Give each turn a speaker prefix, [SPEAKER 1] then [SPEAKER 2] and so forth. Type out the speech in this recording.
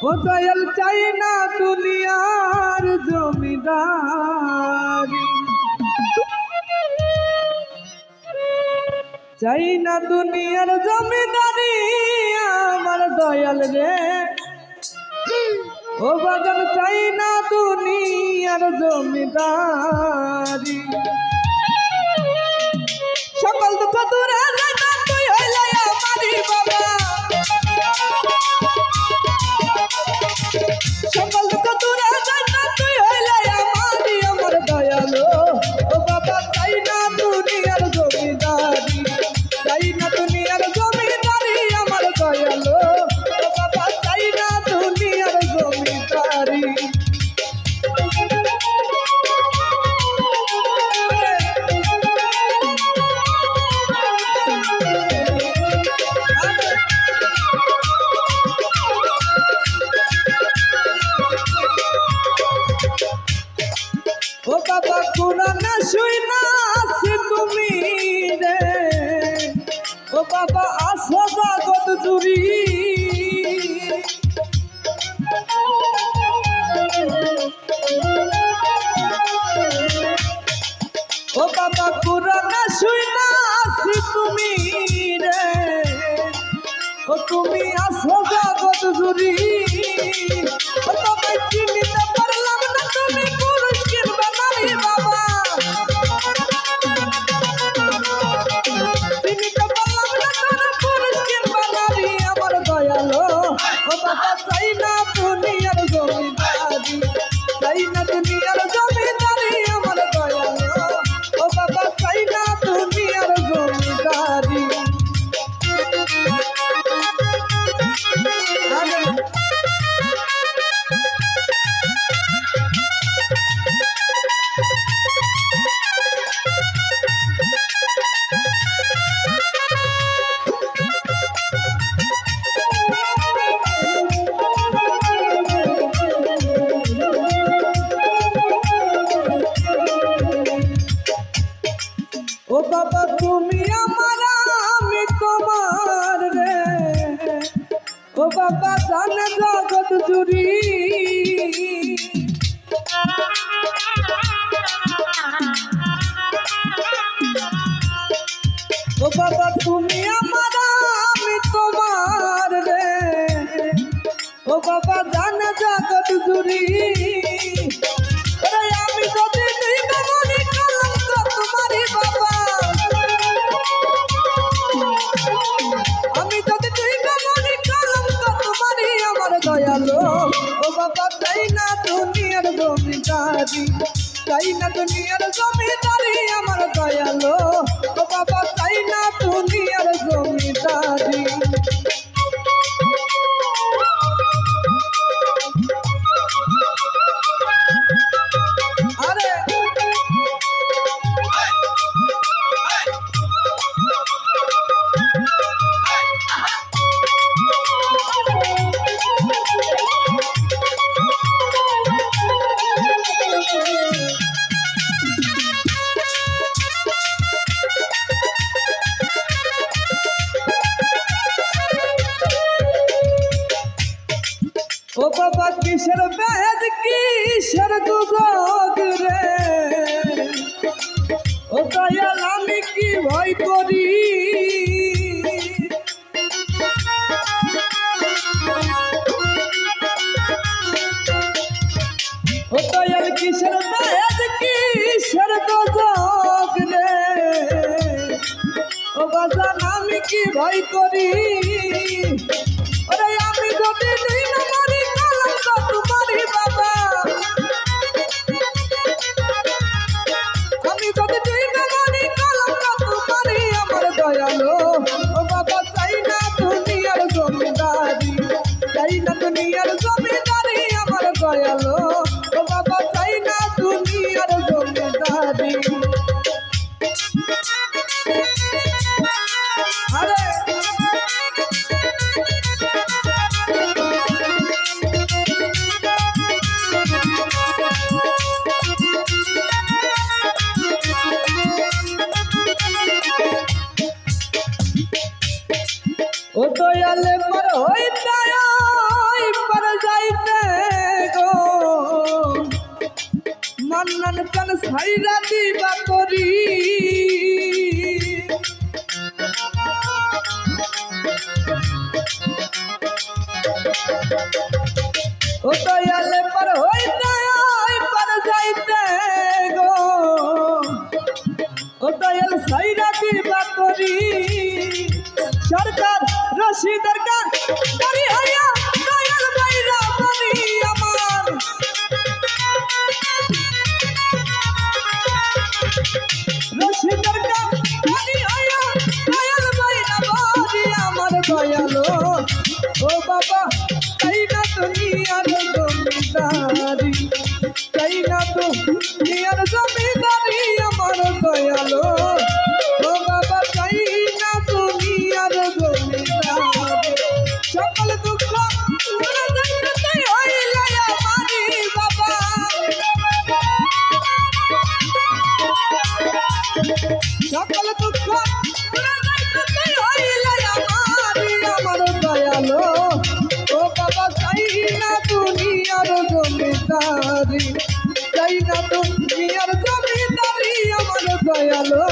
[SPEAKER 1] ও দয়াল চাই না দুনিয়ার জমিদারি, চাই না দুনিয়ার জমিদারি আমার দয়াল রে। ও বাগান চাই না দুনিয়ার জমিদারি, সকল দুঃখ দূরে তুই হইলে আমারি বাবা, সকল দুঃখ দূরে তুই হইলে আমারি আমার দয়াল। ও বাবা চাই না দুনিয়ার জমিদারি, চাই না দুনিয়ার জমিদারি আমার দয়াল। ও বাবা চাই না দুনিয়ার জমিদারি। ও বাবা কুরআন শুইনা আছি তুমি রে, ও বাবা আসো জগৎ জুড়ি, ও বাবা কুরআন শুইনা আছি তুমি রে, ও তুমি আসো জগৎ জুড়ি। ও তোমায় চিনিতে পারলাম না তুমি পুরুষ কিংবা নারী বাবা, চিনিতে পারলাম না তুমি পুরুষ কিংবা নারী আমার দয়াল। ও বাবা চাই না দুনিয়ার জমিদারি, চাই না দুনিয়ার জমিদারি আমার দয়াল। ও বাবা চাই না দুনিয়ার জমিদারি। ও বাবা তুমি আমার আমি তোমার রে, ও বাবা জানে জগৎ জুড়ি, ও বাবা তুমি আমার আমি তোমার রে, ও বাবা জানে জগৎ জুড়ি। আমি যদি মনে কলঙ্ক তোমারি বাবা, আমি যদি মনে কলঙ্ক তোমারি আমার দয়াল। ও বাবা চাই না দুনিয়ার জমিদারি, চাই না দুনিয়ার জমিদারি আমার দয়াল। ও বাবা চাই না দুনিয়ার জমিদারি। ও বাবা কিসের বেদ কিসের দুর্যোগ রে, ও দয়াল আমি কি ভয় করি, ও দয়াল কিসের বেদ কিসের দুর্যোগ রে, ও বাজান আমি কি ভয় করি। আমি যদি মরি কলঙ্ক তোমারি বাবা, আমি যদি মরি কলঙ্ক তোমারি আমার দয়াল। ও বাবা চাই না দুনিয়ার জমিদারি, চাই না দুনিয়ার জমিদারি আমার দয়াল। ও বাবা চাই না দুনিয়ার জমিদারি। আরে ও দয়ালে পর হইতে মান্নান চান সাইরা দিবা করি ও দয়ালে পার হইতে পার যাইতে গো ও দয়াল সাইরা দিবা করি সরকার রশিদের গান করি হইয়া দয়াল বাইরা বলি আমার রশিদের গান করি হইয়া দয়াল বাইরা বলি আমার দয়ালো ও বাবা চাই না দুনিয়ার জমিদারি চাই না দুনিয়ার জমিদারি আমার দয়ালো ও বাবা চাই না দুনিয়ার জমিদারি সকল দুঃখ ভুলে যাইতে হইলে আমারি বাবা সকল দুঃখ ভুলে যাইতে হইলে আমারি আমার দয়ালো ও বাবা চাই না দুনিয়ার জমিদারি চাই না দুনিয়ার জমিদারি আমার দয়ালো